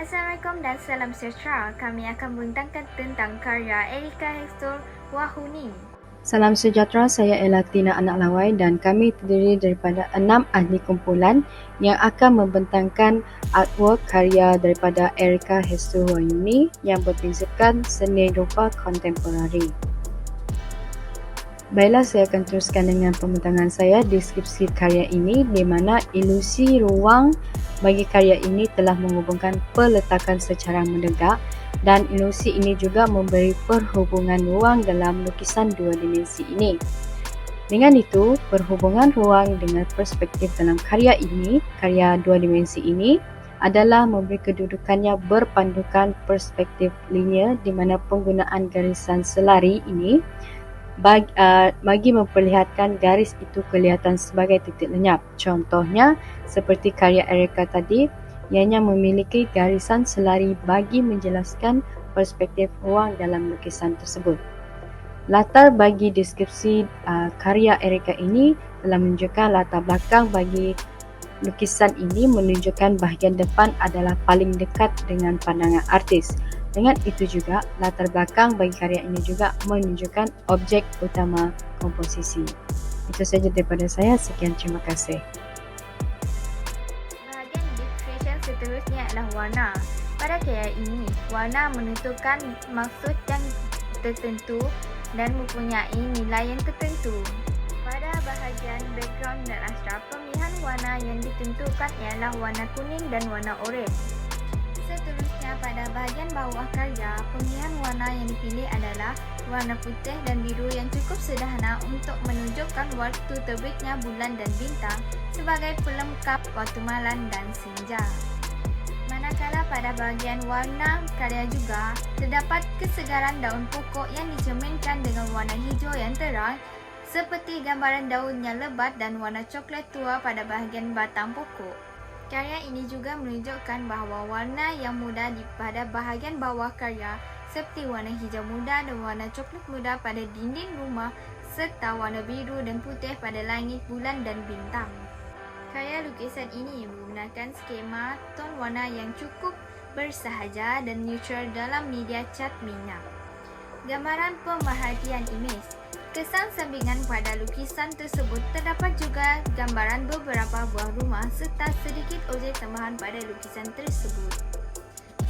Assalamualaikum dan salam sejahtera. Kami akan membentangkan tentang karya Erika Hector Wahuni. Salam sejahtera, saya Elatina Anak Lawai dan kami terdiri daripada 6 ahli kumpulan yang akan membentangkan artwork karya daripada Erika Hector Wahuni yang berprinsipkan seni rupa kontemporari. Baiklah, saya akan teruskan dengan pembentangan saya deskripsi karya ini di mana ilusi ruang bagi karya ini telah menghubungkan peletakan secara menegak dan ilusi ini juga memberi perhubungan ruang dalam lukisan dua dimensi ini. Dengan itu, perhubungan ruang dengan perspektif dalam karya dua dimensi ini adalah memberi kedudukannya berpandukan perspektif linear di mana penggunaan garisan selari ini bagi memperlihatkan garis itu kelihatan sebagai titik lenyap. Contohnya, seperti karya Erika tadi, ianya memiliki garisan selari bagi menjelaskan perspektif ruang dalam lukisan tersebut. Latar bagi deskripsi karya Erika ini telah menunjukkan latar belakang bagi lukisan ini menunjukkan bahagian depan adalah paling dekat dengan pandangan artis. Dengan itu juga, latar belakang bagi karya ini juga menunjukkan objek utama komposisi. Itu saja daripada saya. Sekian, terima kasih. Bahagian description seterusnya adalah warna. Pada karya ini, warna menentukan maksud yang tertentu dan mempunyai nilai yang tertentu. Pada bahagian background dan astra, pemilihan warna yang ditentukan ialah warna kuning dan warna oranye. Seterusnya, pada bahagian bawah karya, pemilihan warna yang dipilih adalah warna putih dan biru yang cukup sederhana untuk menunjukkan waktu terbitnya bulan dan bintang sebagai pelengkap waktu malam dan senja. Manakala pada bahagian warna karya juga, terdapat kesegaran daun pokok yang dicerminkan dengan warna hijau yang terang seperti gambaran daun yang lebat dan warna coklat tua pada bahagian batang pokok. Karya ini juga menunjukkan bahawa warna yang muda pada bahagian bawah karya seperti warna hijau muda dan warna coklat muda pada dinding rumah serta warna biru dan putih pada langit, bulan dan bintang. Karya lukisan ini menggunakan skema ton warna yang cukup bersahaja dan neutral dalam media cat minyak. Gambaran pemerhatian imej. Kesan sampingan pada lukisan tersebut terdapat juga gambaran beberapa buah rumah serta sedikit objek tambahan pada lukisan tersebut.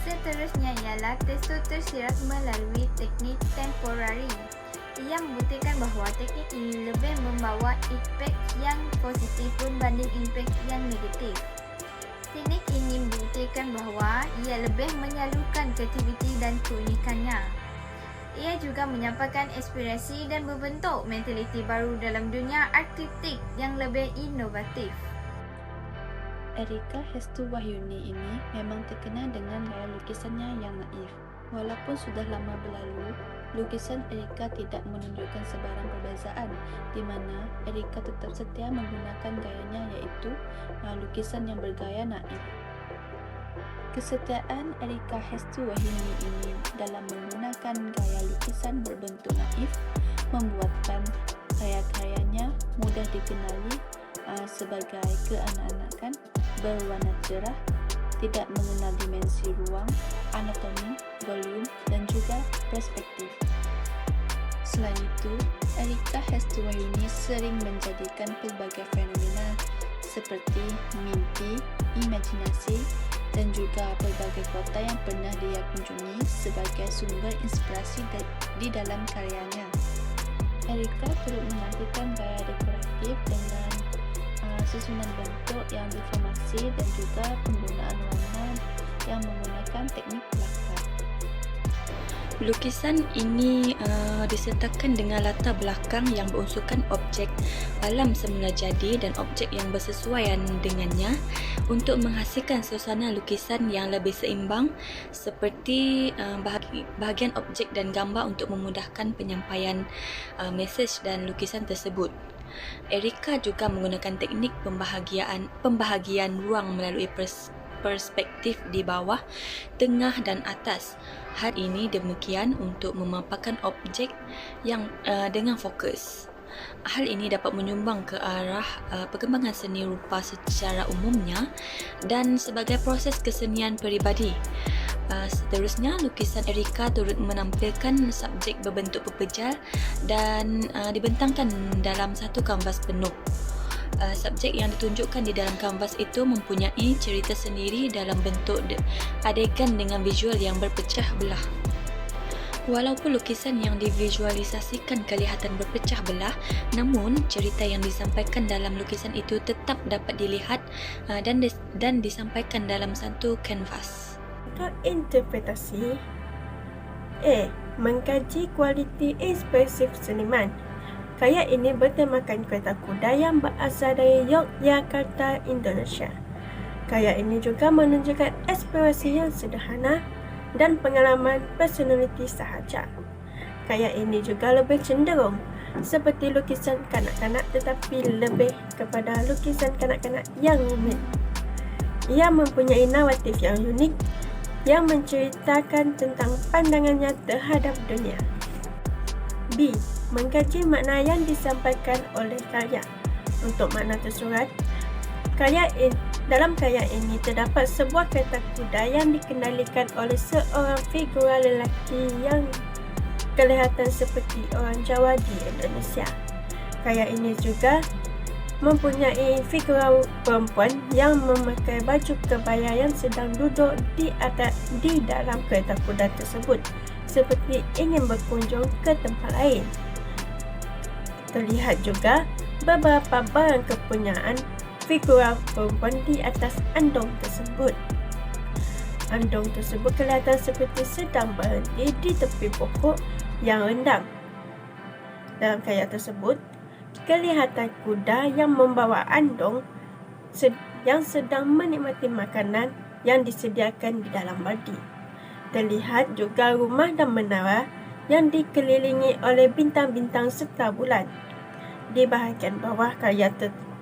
Seterusnya ialah tekstur tersirat melalui teknik temporari. Ia membuktikan bahawa teknik ini lebih membawa impak yang positif berbanding impak yang negatif. Teknik ini membuktikan bahawa ia lebih menyalurkan kreativiti dan keunikannya. Ia juga menyampaikan inspirasi dan membentuk mentaliti baru dalam dunia artistik yang lebih inovatif. Erika Hector Wahuni ini memang terkenal dengan gaya lukisannya yang naif. Walaupun sudah lama berlalu, lukisan Erika tidak menunjukkan sebarang perbezaan, di mana Erika tetap setia menggunakan gayanya iaitu lukisan yang bergaya naif. Kesetiaan Erika Hector Wahuni ini dalam menggunakan gaya lukisan berbentuk naif membuatkan karya-karyanya mudah dikenali sebagai keanak-anakan, berwarna cerah, tidak mengenal dimensi ruang, anatomi, volume dan juga perspektif. Selain itu, Erika Hector Wahuni sering menjadikan pelbagai fenomena seperti mimpi, imajinasi dan juga pelbagai kota yang pernah dia kunjungi sebagai sumber inspirasi di dalam karyanya. Erika turut menampilkan gaya dekoratif dengan susunan bentuk yang deformasi dan juga penggunaan warna yang menggunakan teknik pelakar. Lukisan ini disertakan dengan latar belakang yang berunsurkan objek alam semula jadi dan objek yang bersesuaian dengannya untuk menghasilkan suasana lukisan yang lebih seimbang seperti bahagian objek dan gambar untuk memudahkan penyampaian mesej dan lukisan tersebut. Erika juga menggunakan teknik pembahagian ruang melalui perspektif di bawah, tengah dan atas. Hal ini demikian untuk memaparkan objek yang dengan fokus. hal ini dapat menyumbang ke arah perkembangan seni rupa secara umumnya dan sebagai proses kesenian peribadi. Seterusnya, lukisan Erika turut menampilkan subjek berbentuk pepejal dan dibentangkan dalam satu kanvas penuh. Subjek yang ditunjukkan di dalam kanvas itu mempunyai cerita sendiri dalam bentuk adegan dengan visual yang berpecah belah. Walaupun lukisan yang divisualisasikan kelihatan berpecah belah, namun cerita yang disampaikan dalam lukisan itu tetap dapat dilihat dan disampaikan dalam satu kanvas. Untuk interpretasi A. Mengkaji kualiti ekspresif seniman. Karya ini bertemakan kereta kuda yang berasal dari Yogyakarta, Indonesia. Karya ini juga menunjukkan ekspresi yang sederhana dan pengalaman personaliti sahaja. Karya ini juga lebih cenderung seperti lukisan kanak-kanak tetapi lebih kepada lukisan kanak-kanak yang rumit. Ia mempunyai naratif yang unik yang menceritakan tentang pandangannya terhadap dunia. B. Mengkaji makna yang disampaikan oleh karya. Untuk makna tersurat, dalam karya ini terdapat sebuah kereta kuda yang dikendalikan oleh seorang figura lelaki yang kelihatan seperti orang Jawa di Indonesia. Karya ini juga mempunyai figura perempuan yang memakai baju kebaya yang sedang duduk di dalam kereta kuda tersebut, seperti ingin berkunjung ke tempat lain. Terlihat juga beberapa barang kepunyaan figura perempuan di atas andong tersebut. Andong tersebut kelihatan seperti sedang berhenti di tepi pokok yang rindang. Dalam karya tersebut, kelihatan kuda yang membawa andong yang sedang menikmati makanan yang disediakan di dalam baldi. Terlihat juga rumah dan menara yang dikelilingi oleh bintang-bintang serta bulan. Di bahagian bawah karya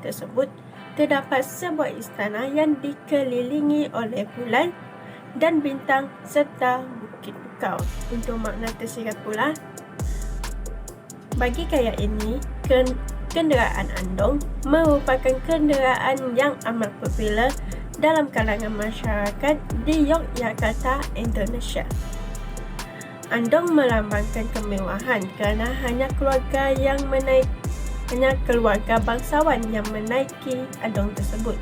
tersebut, terdapat sebuah istana yang dikelilingi oleh bulan dan bintang serta bukit bukau. Untuk makna tersirat pula, bagi karya ini, kenderaan andong merupakan kenderaan yang amat popular dalam kalangan masyarakat di Yogyakarta, Indonesia. Andong melambangkan kemewahan kerana hanya keluarga bangsawan yang menaiki andong tersebut.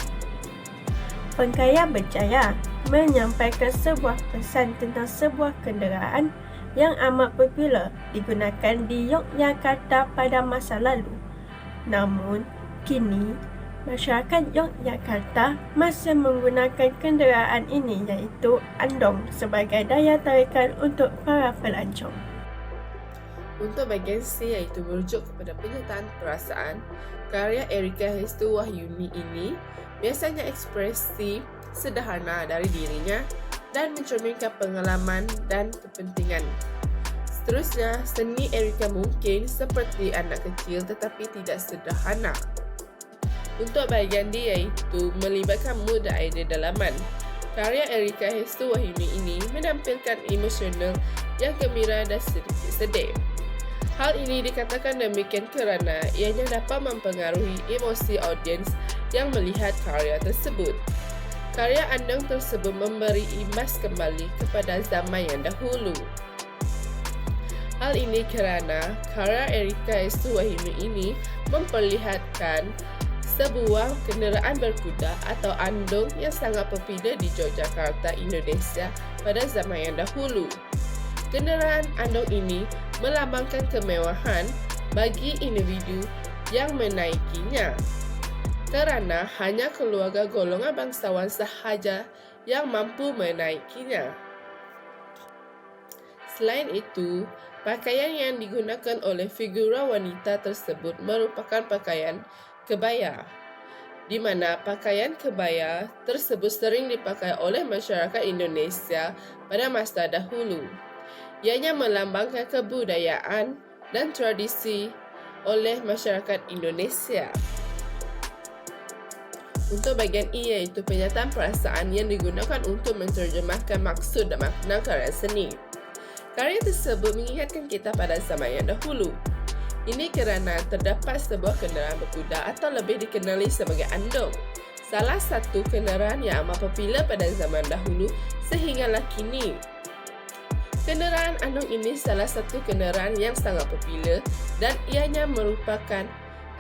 Pengkarya berjaya menyampaikan sebuah pesan tentang sebuah kenderaan yang amat popular digunakan di Yogyakarta pada masa lalu. Namun, kini masyarakat Yogyakarta masih menggunakan kenderaan ini, iaitu andong, sebagai daya tarikan untuk para pelancong. Untuk bahagian C, iaitu merujuk kepada penyataan perasaan, karya Erika Hestu Wahyuni ini biasanya ekspresi sederhana dari dirinya dan mencerminkan pengalaman dan kepentingan. Seterusnya, seni Erika mungkin seperti anak kecil tetapi tidak sederhana. Untuk bahagian D, iaitu melibatkan mood dan idea dalaman, karya Erika Hestu Wahyuni ini menampilkan emosional yang gembira dan sedikit sedih. Hal ini dikatakan demikian kerana ianya dapat mempengaruhi emosi audiens yang melihat karya tersebut. Karya andong tersebut memberi imbas kembali kepada zaman yang dahulu. Hal ini kerana karya Erika Hestu Wahyuni ini memperlihatkan sebuah kenderaan berkuda atau andong yang sangat popular di Yogyakarta, Indonesia pada zaman yang dahulu. Kenderaan andong ini melambangkan kemewahan bagi individu yang menaikinya, kerana hanya keluarga golongan bangsawan sahaja yang mampu menaikinya. Selain itu, pakaian yang digunakan oleh figura wanita tersebut merupakan pakaian kebaya, di mana pakaian kebaya tersebut sering dipakai oleh masyarakat Indonesia pada masa dahulu. Ianya melambangkan kebudayaan dan tradisi oleh masyarakat Indonesia. Untuk bahagian E, iaitu penyataan perasaan yang digunakan untuk menterjemahkan maksud dan makna karya seni. Karya tersebut mengingatkan kita pada zaman yang dahulu. Ini kerana terdapat sebuah kenderaan berkuda atau lebih dikenali sebagai andong. Salah satu kenderaan yang amat popular pada zaman dahulu sehinggalah kini. Kenderaan andong ini salah satu kenderaan yang sangat popular dan ianya merupakan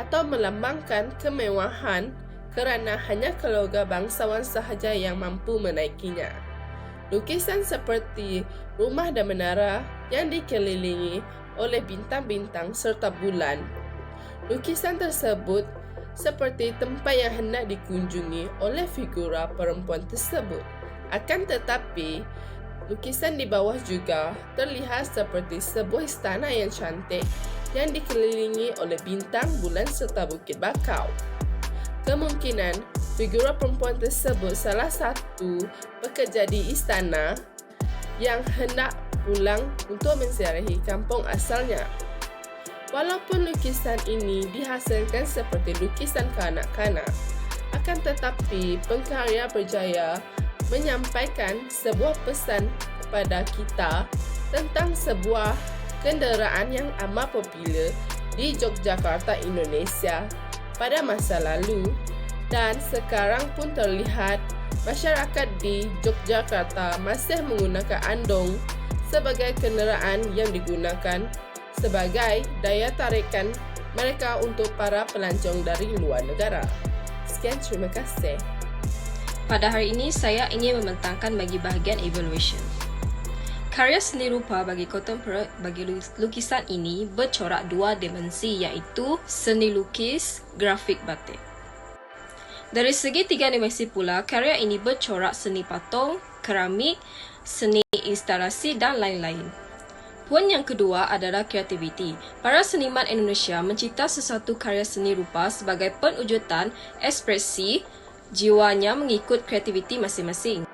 atau melambangkan kemewahan kerana hanya keluarga bangsawan sahaja yang mampu menaikinya. Lukisan seperti rumah dan menara yang dikelilingi oleh bintang-bintang serta bulan. Lukisan tersebut seperti tempat yang hendak dikunjungi oleh figura perempuan tersebut. Akan tetapi, lukisan di bawah juga terlihat seperti sebuah istana yang cantik yang dikelilingi oleh bintang, bulan serta bukit bakau. Kemungkinan figura perempuan tersebut salah satu pekerja di istana yang hendak pulang untuk menziarahi kampung asalnya. Walaupun lukisan ini dihasilkan seperti lukisan kanak-kanak, akan tetapi pengkarya berjaya menyampaikan sebuah pesan kepada kita tentang sebuah kenderaan yang amat popular di Yogyakarta, Indonesia pada masa lalu, dan sekarang pun terlihat masyarakat di Yogyakarta masih menggunakan andong sebagai kenderaan yang digunakan sebagai daya tarikan mereka untuk para pelancong dari luar negara. Sekian, terima kasih. Pada hari ini, saya ingin membentangkan bagi bahagian evaluation. Karya seni rupa bagi kontemporer bagi lukisan ini bercorak dua dimensi, iaitu seni lukis, grafik batik. Dari segi tiga dimensi pula, karya ini bercorak seni patung, keramik, seni instalasi dan lain-lain. Poin yang kedua adalah kreativiti. Para seniman Indonesia mencipta sesuatu karya seni rupa sebagai penwujudan ekspresi jiwanya mengikut kreativiti masing-masing.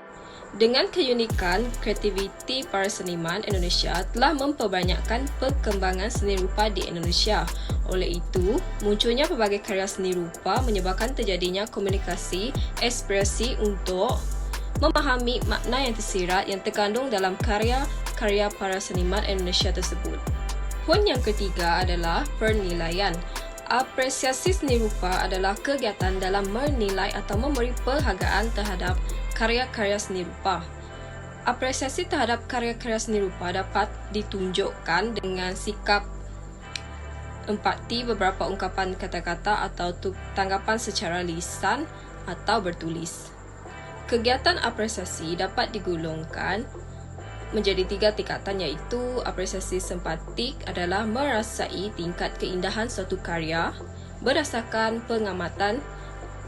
Dengan keunikan, kreativiti para seniman Indonesia telah memperbanyakkan perkembangan seni rupa di Indonesia. Oleh itu, munculnya pelbagai karya seni rupa menyebabkan terjadinya komunikasi ekspresi untuk memahami makna yang tersirat yang terkandung dalam karya para seniman Indonesia tersebut. Poin yang ketiga adalah penilaian. Apresiasi seni rupa adalah kegiatan dalam menilai atau memberi penghargaan terhadap karya-karya seni rupa. Apresiasi terhadap karya-karya seni rupa dapat ditunjukkan dengan sikap empati, beberapa ungkapan kata-kata atau tanggapan secara lisan atau bertulis. Kegiatan apresiasi dapat digolongkan menjadi tiga tingkatan, iaitu apresiasi simpatik adalah merasai tingkat keindahan suatu karya berdasarkan pengamatan,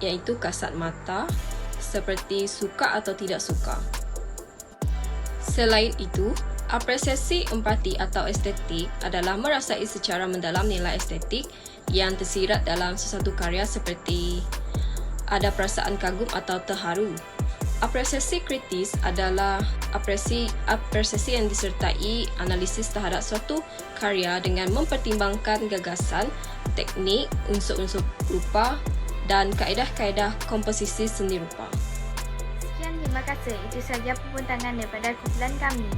iaitu kasat mata, seperti suka atau tidak suka. Selain itu, apresiasi empati atau estetik adalah merasai secara mendalam nilai estetik yang tersirat dalam sesuatu karya, seperti ada perasaan kagum atau terharu. Apresiasi kritis adalah apresiasi yang disertai analisis terhadap suatu karya dengan mempertimbangkan gagasan, teknik, unsur-unsur rupa dan kaedah-kaedah komposisi seni rupa. Sekian, terima kasih. Itu sahaja pembintangan daripada kumpulan kami.